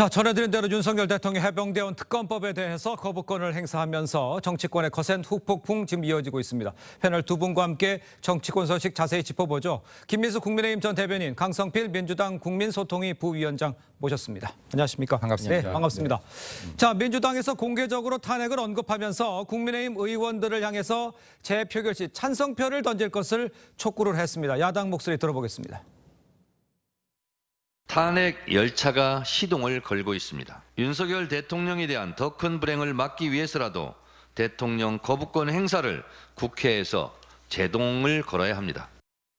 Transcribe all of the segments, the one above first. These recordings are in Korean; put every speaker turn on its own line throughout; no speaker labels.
자, 전해드린 대로 윤석열 대통령이 해병대원 특검법에 대해서 거부권을 행사하면서 정치권의 거센 후폭풍 지금 이어지고 있습니다. 패널 두 분과 함께 정치권 소식 자세히 짚어보죠. 김민수 국민의힘 전 대변인, 강성필 민주당 국민소통위 부위원장 모셨습니다. 안녕하십니까?
반갑습니다.
네, 반갑습니다. 자, 민주당에서 공개적으로 탄핵을 언급하면서 국민의힘 의원들을 향해서 재표결 시 찬성표를 던질 것을 촉구를 했습니다. 야당 목소리 들어보겠습니다.
탄핵 열차가 시동을 걸고 있습니다. 윤석열 대통령에 대한 더 큰 불행을 막기 위해서라도 대통령 거부권 행사를 국회에서 제동을 걸어야 합니다.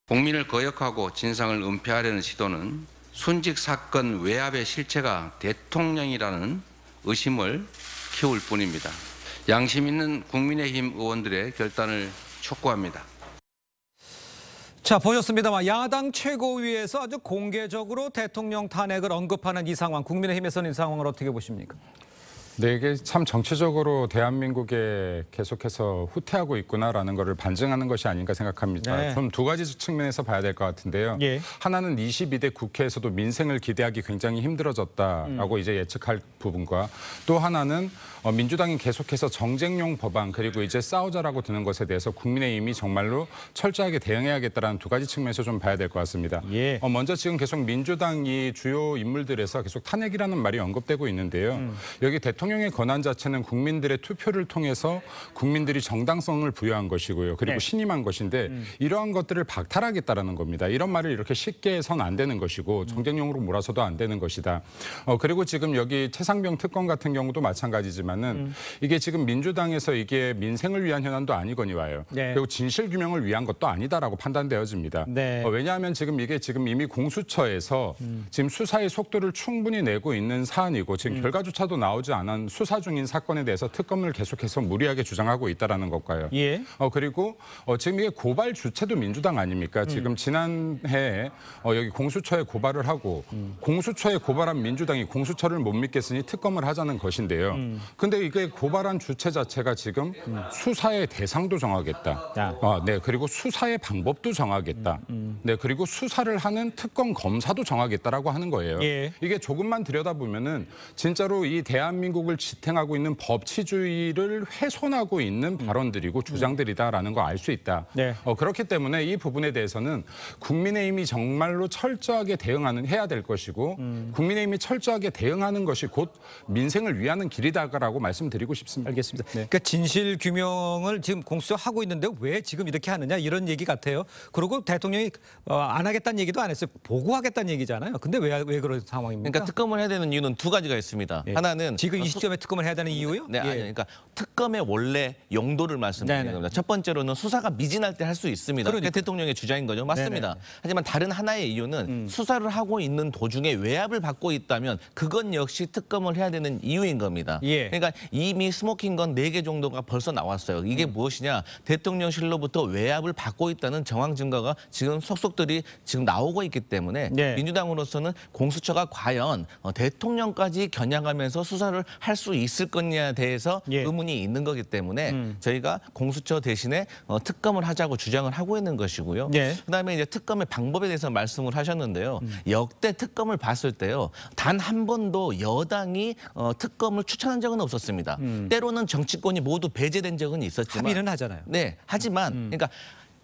국민을 거역하고 진상을 은폐하려는 시도는 순직 사건 외압의 실체가 대통령이라는 의심을 키울 뿐입니다. 양심 있는 국민의힘 의원들의 결단을 촉구합니다.
자, 보셨습니다만 야당 최고위에서 아주 공개적으로 대통령 탄핵을 언급하는 이 상황, 국민의힘에서는 이 상황을 어떻게 보십니까?
네, 이게 참 정치적으로 대한민국에 계속해서 후퇴하고 있구나라는 것을 반증하는 것이 아닌가 생각합니다.
네.
좀 두 가지 측면에서 봐야 될 것 같은데요.
예.
하나는 22대 국회에서도 민생을 기대하기 굉장히 힘들어졌다라고 이제 예측할 부분과 또 하나는 민주당이 계속해서 정쟁용 법안 그리고 이제 싸우자라고 드는 것에 대해서 국민의힘이 정말로 철저하게 대응해야겠다라는 두 가지 측면에서 좀 봐야 될 것 같습니다.
예.
먼저 지금 계속 민주당이 주요 인물들에서 계속 탄핵이라는 말이 언급되고 있는데요. 여기 대통령의 권한 자체는 국민들의 투표를 통해서 국민들이 정당성을 부여한 것이고요. 그리고
네.
신임한 것인데 이러한 것들을 박탈하겠다라는 겁니다. 이런 말을 이렇게 쉽게 해서는 안 되는 것이고 정쟁용으로 몰아서도 안 되는 것이다. 그리고 지금 여기 최상병 특검 같은 경우도 마찬가지지만은 이게 지금 민주당에서 이게 민생을 위한 현안도 아니거니와요.
네.
그리고 진실 규명을 위한 것도 아니다라고 판단되어집니다.
네.
왜냐하면 지금 이게 지금 이미 공수처에서 지금 수사의 속도를 충분히 내고 있는 사안이고 지금 결과조차도 나오지 않은 수사 중인 사건에 대해서 특검을 계속해서 무리하게 주장하고 있다라는 것과요.
예.
그리고 지금 이게 고발 주체도 민주당 아닙니까? 지금 지난해 여기 공수처에 고발을 하고 공수처에 고발한 민주당이 공수처를 못 믿겠으니 특검을 하자는 것인데요. 근데 이게 고발한 주체 자체가 지금 수사의 대상도 정하겠다. 네, 그리고 수사의 방법도 정하겠다. 네, 그리고 수사를 하는 특검 검사도 정하겠다라고 하는 거예요.
예.
이게 조금만 들여다보면은 진짜로 이 대한민국을 지탱하고 있는 법치주의를 훼손하고 있는 발언들이고 주장들이다라는 거 알 수 있다.
네.
그렇기 때문에 이 부분에 대해서는 국민의힘이 정말로 철저하게 해야 될 것이고 국민의힘이 철저하게 대응하는 것이 곧 민생을 위하는 길이다라고 말씀드리고 싶습니다.
알겠습니다.
네.
그러니까 진실 규명을 지금 공수처 하고 있는데 왜 지금 이렇게 하느냐 이런 얘기 같아요. 그리고 대통령이 안 하겠다는 얘기도 안 했어요. 보고하겠다는 얘기잖아요. 근데 왜 그런 상황입니까?
그러니까 특검을 해야 되는 이유는 두 가지가 있습니다.
예.
하나는
지금 이 시점에 특검을 해야 되는 이유요?
네,
예.
아니, 그러니까 특검의 원래 용도를 말씀드리는
네네.
겁니다. 첫 번째로는 수사가 미진할 때 할 수 있습니다.
그러니까.
그게 대통령의 주장인 거죠. 맞습니다.
네네.
하지만 다른 하나의 이유는 수사를 하고 있는 도중에 외압을 받고 있다면 그건 역시 특검을 해야 되는 이유인 겁니다.
예.
그러니까 이미 스모킹건 4개 정도가 벌써 나왔어요. 이게 무엇이냐? 대통령실로부터 외압을 받고 있다는 정황 증거가 지금 속속들이 지금 나오고 있기 때문에
네.
민주당으로서는 공수처가 과연 대통령까지 겨냥하면서 수사를 할 수 있을 거냐에 대해서
예.
의문이 있는 거기 때문에 저희가 공수처 대신에 특검을 하자고 주장을 하고 있는 것이고요.
네.
그다음에 이제 특검의 방법에 대해서 말씀을 하셨는데요. 역대 특검을 봤을 때요. 단 한 번도 여당이 특검을 추천한 적은 없었습니다. 때로는 정치권이 모두 배제된 적은 있었지만
합의는 하잖아요.
네, 하지만 그러니까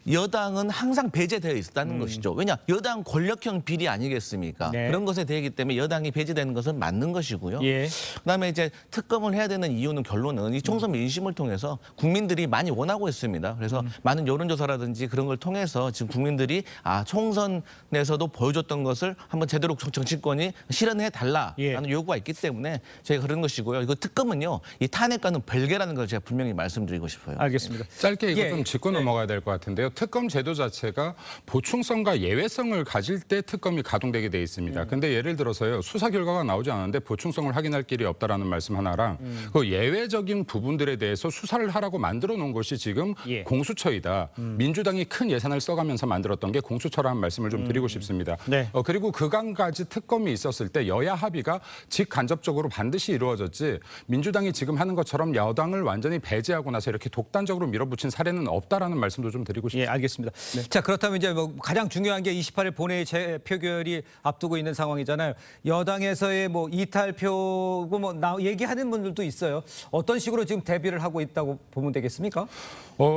여당은 항상 배제되어 있었다는 것이죠. 왜냐? 여당 권력형 비리 아니겠습니까?
네.
그런 것에 되기 때문에 여당이 배제되는 것은 맞는 것이고요.
예.
그다음에 이제 특검을 해야 되는 이유는 결론은 이 총선 민심을 통해서 국민들이 많이 원하고 있습니다. 그래서 많은 여론조사라든지 그런 걸 통해서 지금 국민들이 총선에서도 보여줬던 것을 한번 제대로 정치권이 실현해 달라라는
예.
요구가 있기 때문에 저희가 그런 것이고요. 이거 특검은요. 이 탄핵과는 별개라는 걸 제가 분명히 말씀드리고 싶어요.
알겠습니다.
짧게 이거
예.
좀 짚고 넘어가야 될 것 같은데요. 특검 제도 자체가 보충성과 예외성을 가질 때 특검이 가동되게 돼 있습니다. 근데 예를 들어서요. 수사 결과가 나오지 않았는데 보충성을 확인할 길이 없다라는 말씀 하나랑 그 예외적인 부분들에 대해서 수사를 하라고 만들어 놓은 것이 지금
예.
공수처이다. 민주당이 큰 예산을 써가면서 만들었던 게 공수처라는 말씀을 좀 드리고 싶습니다.
네.
그리고 그간까지 특검이 있었을 때 여야 합의가 직간접적으로 반드시 이루어졌지 민주당이 지금 하는 것처럼 여당을 완전히 배제하고 나서 이렇게 독단적으로 밀어붙인 사례는 없다라는 말씀도 좀 드리고 싶습니다.
알겠습니다. 자, 그렇다면 이제 뭐 가장 중요한 게 28일 본회의 재표결이 앞두고 있는 상황이잖아요. 여당에서의 뭐 이탈표고 뭐 얘기하는 분들도 있어요. 어떤 식으로 지금 대비를 하고 있다고 보면 되겠습니까?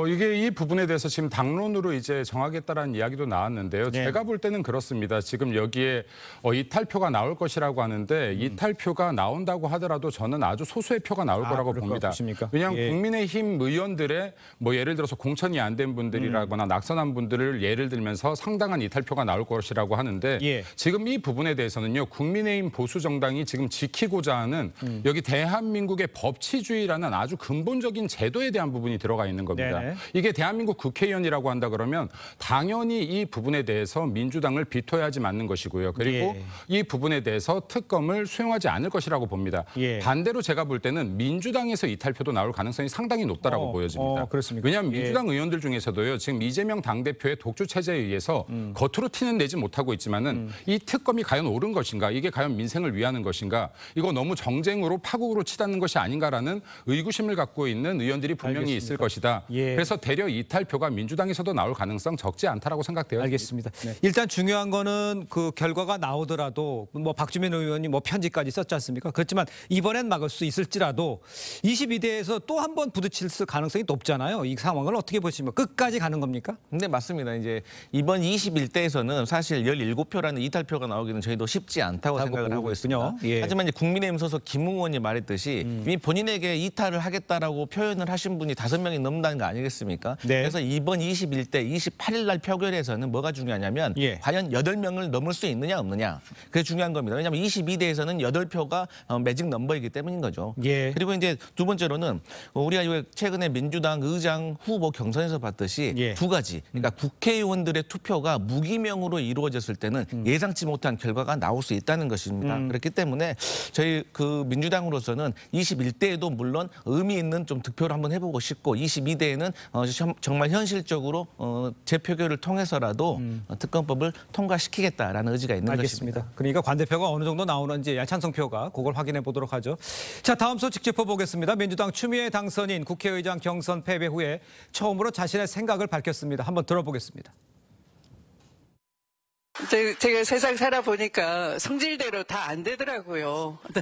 이게 이 부분에 대해서 지금 당론으로 이제 정하겠다라는 이야기도 나왔는데요.
네.
제가 볼 때는 그렇습니다. 지금 여기에 이탈표가 나올 것이라고 하는데 이탈표가 나온다고 하더라도 저는 아주 소수의 표가 나올 거라고
그럴
봅니다.
것 같으십니까?
왜냐하면
예.
국민의힘 의원들의 뭐 예를 들어서 공천이 안 된 분들이라거나 낙선한 분들을 예를 들면서 상당한 이탈표가 나올 것이라고 하는데
예.
지금 이 부분에 대해서는요. 국민의힘 보수 정당이 지금 지키고자 하는 여기 대한민국의 법치주의라는 아주 근본적인 제도에 대한 부분이 들어가 있는 겁니다.
네네.
이게 대한민국 국회의원이라고 한다 그러면 당연히 이 부분에 대해서 민주당을 비토해야지 맞는 것이고요. 그리고
예.
이 부분에 대해서 특검을 수용하지 않을 것이라고 봅니다.
예.
반대로 제가 볼 때는 민주당에서 이탈표도 나올 가능성이 상당히 높다라고 보여집니다.
그렇습니까?
왜냐하면
예.
민주당 의원들 중에서도요. 지금 이재명 당대표의 독주 체제에 의해서 겉으로 티는 내지 못하고 있지만은 이 특검이 과연 옳은 것인가? 이게 과연 민생을 위하는 것인가? 이거 너무 정쟁으로 파국으로 치닫는 것이 아닌가라는 의구심을 갖고 있는 의원들이 분명히 있을 것이다.
예.
그래서 대려 이탈표가 민주당에서도 나올 가능성 적지 않다라고 생각돼요.
알겠습니다. 일단 중요한 거는 그 결과가 나오더라도 뭐 박주민 의원이 뭐 편지까지 썼지 않습니까? 그렇지만 이번엔 막을 수 있을지라도 22대에서 또 한 번 부딪힐 가능성이 높잖아요. 이 상황을 어떻게 보시면 끝까지 가는 겁니까?
네, 맞습니다. 이제 이번 21대에서는 사실 17표라는 이탈표가 나오기는 저희도 쉽지 않다고 생각을
보고
하고
있군요.
있습니다.
예.
하지만 이제 국민의힘 소속 김웅 의원이 말했듯이 이미 본인에게 이탈을 하겠다라고 표현을 하신 분이 5명이 넘는다는 거 아니겠습니까?
네.
그래서 이번 21대 28일 날 표결에서는 뭐가 중요하냐면
예.
과연 8명을 넘을 수 있느냐 없느냐. 그게 중요한 겁니다. 왜냐하면 22대에서는 8표가 매직 넘버이기 때문인 거죠.
예.
그리고 이제 두 번째로는 우리가 최근에 민주당 의장 후보 경선에서 봤듯이
예.
두 가지. 그러니까 국회의원들의 투표가 무기명으로 이루어졌을 때는 예상치 못한 결과가 나올 수 있다는 것입니다. 그렇기 때문에 저희 그 민주당으로서는 21대에도 물론 의미 있는 좀 득표를 한번 해보고 싶고 22대에는 정말 현실적으로 재표결을 통해서라도 특검법을 통과시키겠다라는 의지가 있는
알겠습니다.
것입니다.
그러니까 관대표가 어느 정도 나오는지 찬성표가 그걸 확인해 보도록 하죠. 자, 다음 소식 짚어보겠습니다. 민주당 추미애 당선인 국회의장 경선 패배 후에 처음으로 자신의 생각을 밝혔습니다. 한번 들어보겠습니다.
제가 세상 살아보니까 성질대로 다 안 되더라고요. 네.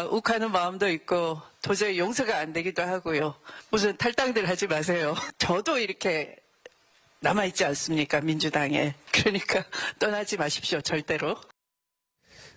욱하는 마음도 있고 도저히 용서가 안 되기도 하고요. 무슨 탈당들 하지 마세요. 저도 이렇게 남아있지 않습니까? 민주당에. 그러니까 떠나지 마십시오. 절대로.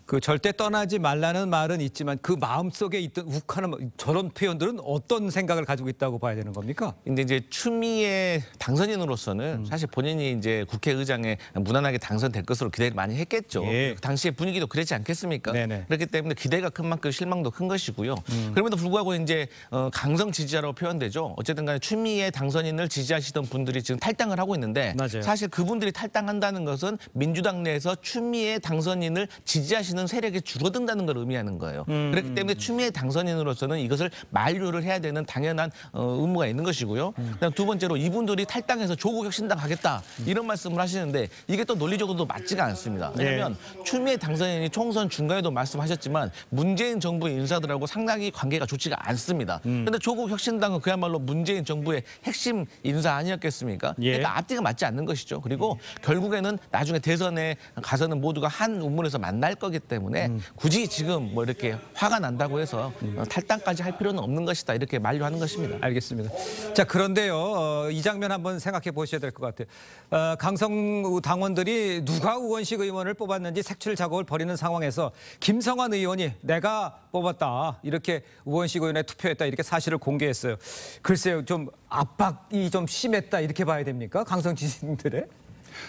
그 절대 떠나지 말라는 말은 있지만 그 마음속에 있던 욱하는 저런 표현들은 어떤 생각을 가지고 있다고 봐야 되는 겁니까?
근데 이제 추미애 당선인으로서는 사실 본인이 이제 국회의장에 무난하게 당선될 것으로 기대를 많이 했겠죠.
예.
당시의 분위기도 그랬지 않겠습니까?
네네.
그렇기 때문에 기대가 큰 만큼 실망도 큰 것이고요. 그럼에도 불구하고 이제 강성 지지자라고 표현되죠. 어쨌든 간에 추미애 당선인을 지지하시던 분들이 지금 탈당을 하고 있는데
맞아요.
사실 그분들이 탈당한다는 것은 민주당 내에서 추미애 당선인을 지지하시는 세력이 줄어든다는 걸 의미하는 거예요. 그렇기 때문에 추미애 당선인으로서는 이것을 만류를 해야 되는 당연한 의무가 있는 것이고요. 그다음 두 번째로 이분들이 탈당해서 조국 혁신당 하겠다 이런 말씀을 하시는데 이게 또 논리적으로도 맞지가 않습니다. 왜냐하면 추미애 당선인이 총선 중간에도 말씀하셨지만 문재인 정부 인사들하고 상당히 관계가 좋지가 않습니다. 그런데 조국 혁신당은 그야말로 문재인 정부의 핵심 인사 아니었겠습니까?
예.
그러니까 앞뒤가 맞지 않는 것이죠. 그리고 결국에는 나중에 대선에 가서는 모두가 한 우물에서 만날 거기 때문에 굳이 지금 뭐 이렇게 화가 난다고 해서 탈당까지 할 필요는 없는 것이다 이렇게 만류하는 것입니다.
알겠습니다. 자, 그런데요. 이 장면 한번 생각해 보셔야 될 것 같아요. 강성 당원들이 누가 우원식 의원을 뽑았는지 색출 작업을 벌이는 상황에서 김성환 의원이 내가 뽑았다. 이렇게 우원식 의원에 투표했다. 이렇게 사실을 공개했어요. 글쎄요. 좀 압박이 좀 심했다. 이렇게 봐야 됩니까? 강성 지지층들의?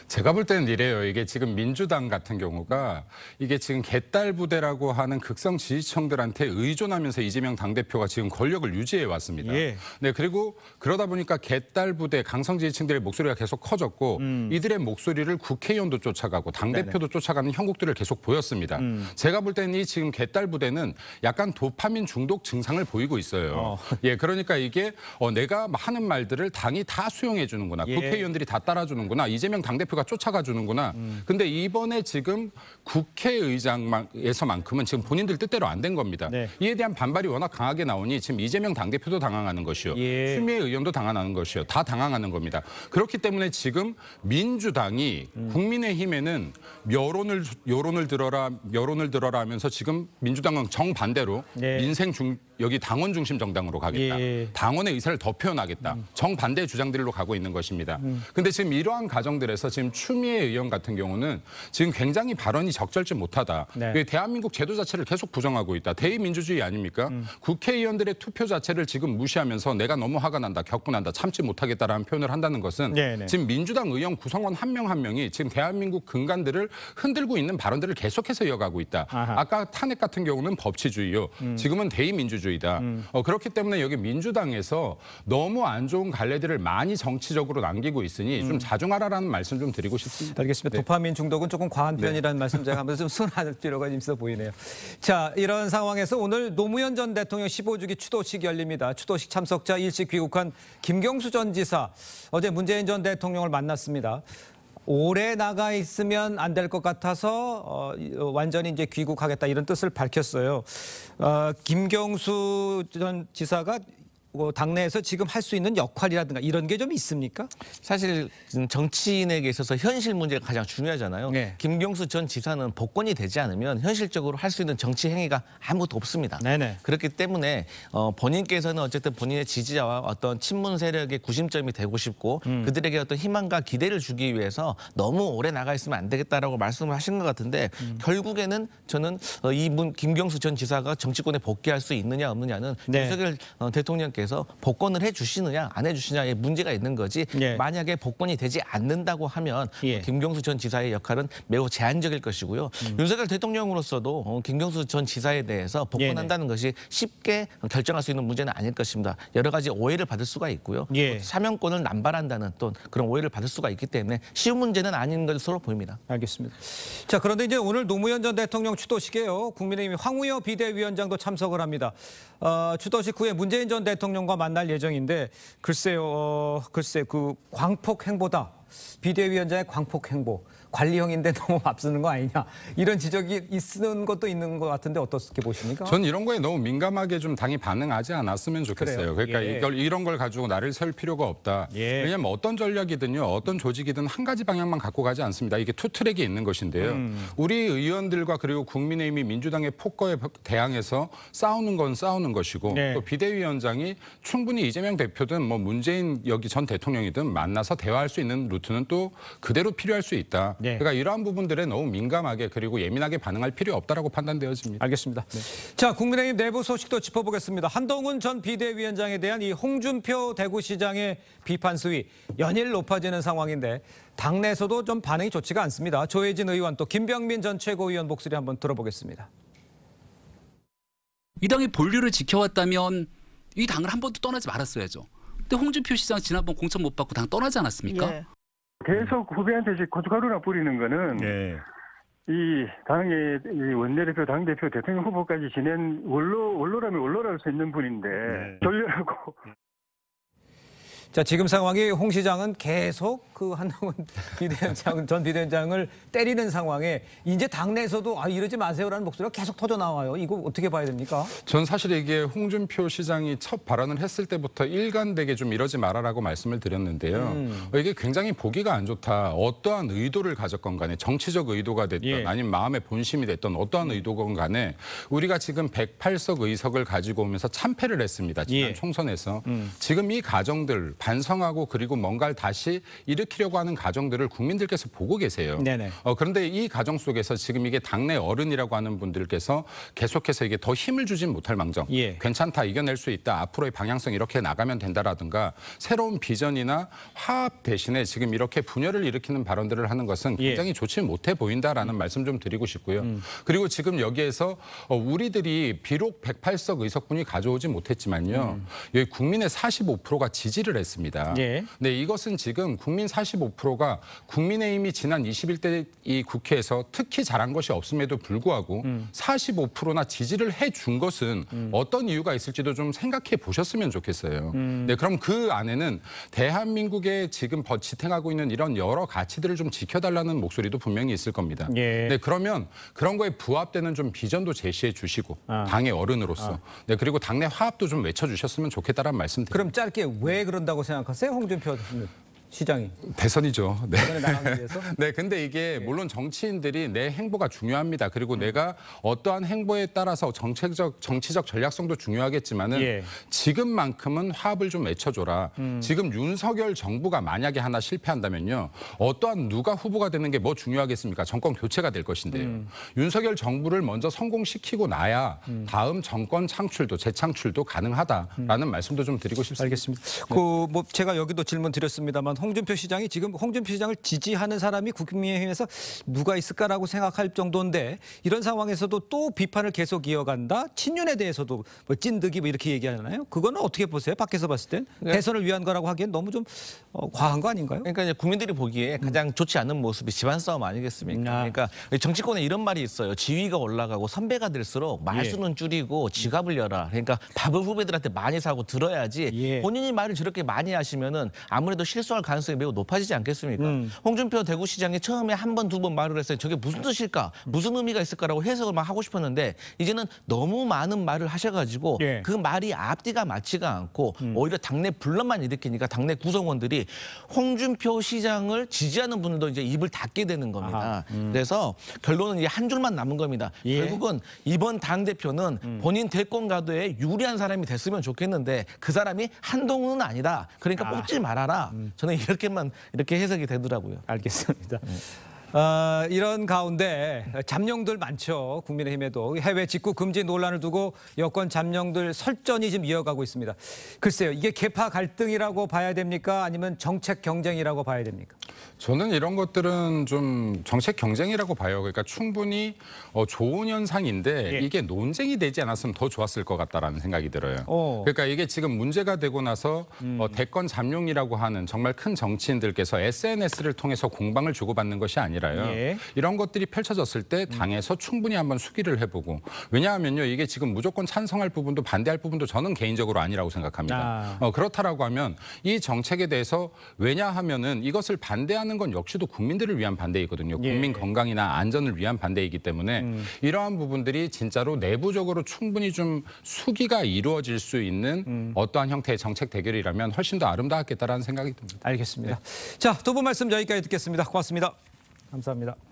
제가 볼 때는 이래요. 이게 지금 민주당 같은 경우가 이게 지금 개딸 부대라고 하는 극성 지지층들한테 의존하면서 이재명 당대표가 지금 권력을 유지해 왔습니다.
예.
네, 그리고 그러다 보니까 개딸 부대, 강성 지지층들의 목소리가 계속 커졌고 이들의 목소리를 국회의원도 쫓아가고 당대표도 쫓아가는 형국들을 계속 보였습니다. 제가 볼 때는 이 지금 개딸 부대는 약간 도파민 중독 증상을 보이고 있어요. 예, 그러니까 이게 내가 하는 말들을 당이 다 수용해 주는구나.
예.
국회의원들이 다 따라주는구나. 이재명 당대표 당대표가 쫓아가 주는구나. 근데 이번에 지금 국회의장에서만큼은 지금 본인들 뜻대로 안 된 겁니다.
네.
이에 대한 반발이 워낙 강하게 나오니 지금 이재명 당대표도 당황하는 것이요.
예.
추미애 의원도 당황하는 것이요. 다 당황하는 겁니다. 그렇기 때문에 지금 민주당이 국민의힘에는 여론을 들어라 하면서 지금 민주당은 정반대로
네.
여기 당원 중심 정당으로 가겠다.
예.
당원의 의사를 더 표현하겠다. 정반대의 주장들로 가고 있는 것입니다. 근데 지금 이러한 과정들에서 지금 추미애 의원 같은 경우는 지금 굉장히 발언이 적절치 못하다.
네.
대한민국 제도 자체를 계속 부정하고 있다. 대의민주주의 아닙니까? 국회의원들의 투표 자체를 지금 무시하면서 내가 너무 화가 난다, 격분한다, 참지 못하겠다라는 표현을 한다는 것은
네네.
지금 민주당 의원 구성원 한 명 한 명이 지금 대한민국 근간들을 흔들고 있는 발언들을 계속해서 이어가고 있다.
아하.
아까 탄핵 같은 경우는 법치주의요. 지금은 대의민주주의다. 그렇기 때문에 여기 민주당에서 너무 안 좋은 갈래들을 많이 정치적으로 남기고 있으니 좀 자중하라라는 말씀 좀 드리고 싶습니다.
알겠습니다. 도파민 중독은 조금 과한 표현이라는 말씀 제가 하면서 좀 순화할 필요가 있어 보이네요. 자, 이런 상황에서 오늘 노무현 전 대통령 15주기 추도식이 열립니다. 추도식 참석자 일찍 귀국한 김경수 전 지사 어제 문재인 전 대통령을 만났습니다. 오래 나가 있으면 안 될 것 같아서 완전히 이제 귀국하겠다 이런 뜻을 밝혔어요. 김경수 전 지사가 당내에서 지금 할 수 있는 역할이라든가 이런 게 좀 있습니까?
사실 정치인에게 있어서 현실 문제가 가장 중요하잖아요.
네.
김경수 전 지사는 복권이 되지 않으면 현실적으로 할 수 있는 정치 행위가 아무것도 없습니다.
네네.
그렇기 때문에 본인께서는 어쨌든 본인의 지지자와 어떤 친문 세력의 구심점이 되고 싶고 그들에게 어떤 희망과 기대를 주기 위해서 너무 오래 나가 있으면 안 되겠다라고 말씀을 하신 것 같은데 결국에는 저는 김경수 전 지사가 정치권에 복귀할 수 있느냐 없느냐는
네.
윤석열 대통령께서 복권을 해주시느냐 안 해주시느냐의 문제가 있는 거지.
예.
만약에 복권이 되지 않는다고 하면
예.
김경수 전 지사의 역할은 매우 제한적일 것이고요. 윤석열 대통령으로서도 김경수 전 지사에 대해서 복권한다는 것이 쉽게 결정할 수 있는 문제는 아닐 것입니다. 여러 가지 오해를 받을 수가 있고요.
예.
또 사명권을 남발한다는 또 그런 오해를 받을 수가 있기 때문에 쉬운 문제는 아닌 것으로 보입니다.
알겠습니다. 자, 그런데 이제 오늘 노무현 전 대통령 추도식에요. 국민의힘 황우여 비대위원장도 참석을 합니다. 추도식 후에 문재인 전 대통령과 만날 예정인데 글쎄 그 광폭 행보다. 비대위원장의 광폭 행보. 관리형인데 너무 앞서는 거 아니냐. 이런 지적이 있는 것도 있는 것 같은데 어떻게 보십니까?
전 이런 거에 너무 민감하게 좀 당이 반응하지 않았으면 좋겠어요.
그래요?
그러니까
예.
이런 걸 가지고 나를 세울 필요가 없다.
예.
왜냐하면 어떤 전략이든요, 어떤 조직이든 한 가지 방향만 갖고 가지 않습니다. 이게 투트랙이 있는 것인데요. 우리 의원들과 그리고 국민의힘이 민주당의 폭거에 대항해서 싸우는 건 싸우는 것이고
네.
또 비대위원장이 충분히 이재명 대표든 뭐 문재인 여기 전 대통령이든 만나서 대화할 수 있는 루트는 또 그대로 필요할 수 있다.
네.
그러니까 이러한 부분들에 너무 민감하게 그리고 예민하게 반응할 필요 없다라고 판단되어집니다.
알겠습니다. 자, 국민의힘 내부 소식도 짚어보겠습니다. 한동훈 전 비대위원장에 대한 이 홍준표 대구시장의 비판 수위 연일 높아지는 상황인데 당내에서도 좀 반응이 좋지가 않습니다. 조혜진 의원 또 김병민 전 최고위원 목소리 한번 들어보겠습니다.
이 당의 본류를 지켜왔다면 이 당을 한 번도 떠나지 말았어야죠. 근데 홍준표 시장 지난번 공천 못 받고 당 떠나지 않았습니까?
예.
계속 후배한테 고춧가루나 뿌리는 거는 이 당의 이 원내대표, 당대표, 대통령 후보까지 지낸 원로라면 원로라고 서 있는 분인데 졸려라고.
자, 지금 상황이 홍 시장은 계속 그 한동훈 전 비대위원장을 때리는 상황에 이제 당내에서도 이러지 마세요라는 목소리가 계속 터져 나와요. 이거 어떻게 봐야 됩니까?
전 사실 이게 홍준표 시장이 첫 발언을 했을 때부터 일관되게 좀 이러지 말아라고 말씀을 드렸는데요. 이게 굉장히 보기가 안 좋다. 어떠한 의도를 가졌건 간에 정치적 의도가 됐던
예.
아니면 마음의 본심이 됐던 어떠한 의도건 간에 우리가 지금 108석 의석을 가지고 오면서 참패를 했습니다. 지난
예.
총선에서. 지금 이 과정들 반성하고 그리고 뭔가를 다시 일으키려고 하는 과정들을 국민들께서 보고 계세요.
네네.
그런데 이 과정 속에서 지금 이게 당내 어른이라고 하는 분들께서 계속해서 이게 더 힘을 주진 못할 망정.
예.
괜찮다, 이겨낼 수 있다, 앞으로의 방향성 이렇게 나가면 된다라든가 새로운 비전이나 화합 대신에 지금 이렇게 분열을 일으키는 발언들을 하는 것은 굉장히 좋지 못해 보인다라는 말씀 좀 드리고 싶고요. 그리고 지금 여기에서 우리들이 비록 108석 의석분이 가져오지 못했지만요. 여기 국민의 45%가 지지를 했어요. 됐습니다.
예.
네, 이것은 지금 국민 45%가 국민의힘이 지난 21대 이 국회에서 특히 잘한 것이 없음에도 불구하고 45%나 지지를 해준 것은 어떤 이유가 있을지도 좀 생각해 보셨으면 좋겠어요. 네, 그럼 그 안에는 대한민국에 지금 지탱하고 있는 이런 여러 가치들을 좀 지켜달라는 목소리도 분명히 있을 겁니다.
예.
네, 그러면 그런 거에 부합되는 좀 비전도 제시해 주시고 당의 어른으로서 네, 그리고 당내 화합도 좀 외쳐주셨으면 좋겠다라는 말씀 드립니다.
그럼 짧게 왜 그런다고 생각하세요, 홍준표 시장이?
대선이죠. 네.
대선에 나가기 위해서?
네, 근데 이게 물론 정치인들이 내 행보가 중요합니다. 그리고 내가 어떠한 행보에 따라서 정치적 전략성도 중요하겠지만은
예.
지금만큼은 화합을 좀 외쳐줘라. 지금 윤석열 정부가 만약에 하나 실패한다면요, 어떠한 누가 후보가 되는 게 뭐 중요하겠습니까? 정권 교체가 될 것인데요. 윤석열 정부를 먼저 성공시키고 나야 다음 정권 창출도 재창출도 가능하다라는 말씀도 좀 드리고 싶습니다.
알겠습니다. 뭐 제가 여기도 질문 드렸습니다만 홍준표 시장이 지금 홍준표 시장을 지지하는 사람이 국민의힘에서 누가 있을까라고 생각할 정도인데 이런 상황에서도 또 비판을 계속 이어간다. 친윤에 대해서도 뭐 찐득이 뭐 이렇게 얘기하잖아요. 그거는 어떻게 보세요? 밖에서 봤을 땐 대선을 위한 거라고 하기엔 너무 좀 과한 거 아닌가요?
그러니까 이제 국민들이 보기에 가장 좋지 않은 모습이 집안 싸움 아니겠습니까? 그러니까 정치권에 이런 말이 있어요. 지위가 올라가고 선배가 될수록 말수는 줄이고 지갑을 열라. 그러니까 밥을 후배들한테 많이 사고 들어야지 본인이 말을 저렇게 많이 하시면은 아무래도 실수할 가능성이 매우 높아지지 않겠습니까? 홍준표 대구시장이 처음에 한 번, 두 번 말을 했어요. 저게 무슨 뜻일까? 무슨 의미가 있을까라고 해석을 막 하고 싶었는데 이제는 너무 많은 말을 하셔가지고 그 말이 앞뒤가 맞지가 않고 오히려 당내 분란만 일으키니까 당내 구성원들이 홍준표 시장을 지지하는 분들도 이제 입을 닫게 되는 겁니다. 그래서 결론은 이제 한 줄만 남은 겁니다. 결국은 이번 당대표는 본인 대권 가도에 유리한 사람이 됐으면 좋겠는데 그 사람이 한동훈은 아니다. 그러니까 뽑지 말아라. 저는 이렇게 해석이 되더라고요.
알겠습니다. 이런 가운데 잠룡들 많죠. 국민의힘에도 해외 직구 금지 논란을 두고 여권 잠룡들 설전이 지금 이어가고 있습니다. 글쎄요, 이게 계파 갈등이라고 봐야 됩니까? 아니면 정책 경쟁이라고 봐야 됩니까?
저는 이런 것들은 좀 정책 경쟁이라고 봐요. 그러니까 충분히 좋은 현상인데 이게 논쟁이 되지 않았으면 더 좋았을 것 같다라는 생각이 들어요. 그러니까 이게 지금 문제가 되고 나서 대권 잠룡이라고 하는 정말 큰 정치인들께서 SNS를 통해서 공방을 주고받는 것이 아니라요. 이런 것들이 펼쳐졌을 때 당에서 충분히 한번 수기를 해보고, 왜냐하면요, 이게 지금 무조건 찬성할 부분도 반대할 부분도 저는 개인적으로 아니라고 생각합니다. 그렇다라고 하면 이 정책에 대해서 왜냐하면은 이것을 반대하는 건 역시도 국민들을 위한 반대이거든요. 국민 건강이나 안전을 위한 반대이기 때문에 이러한 부분들이 진짜로 내부적으로 충분히 좀 수기가 이루어질 수 있는 어떠한 형태의 정책 대결이라면 훨씬 더 아름다웠겠다라는 생각이 듭니다.
알겠습니다. 자, 두 분 말씀 여기까지 듣겠습니다. 고맙습니다. 감사합니다.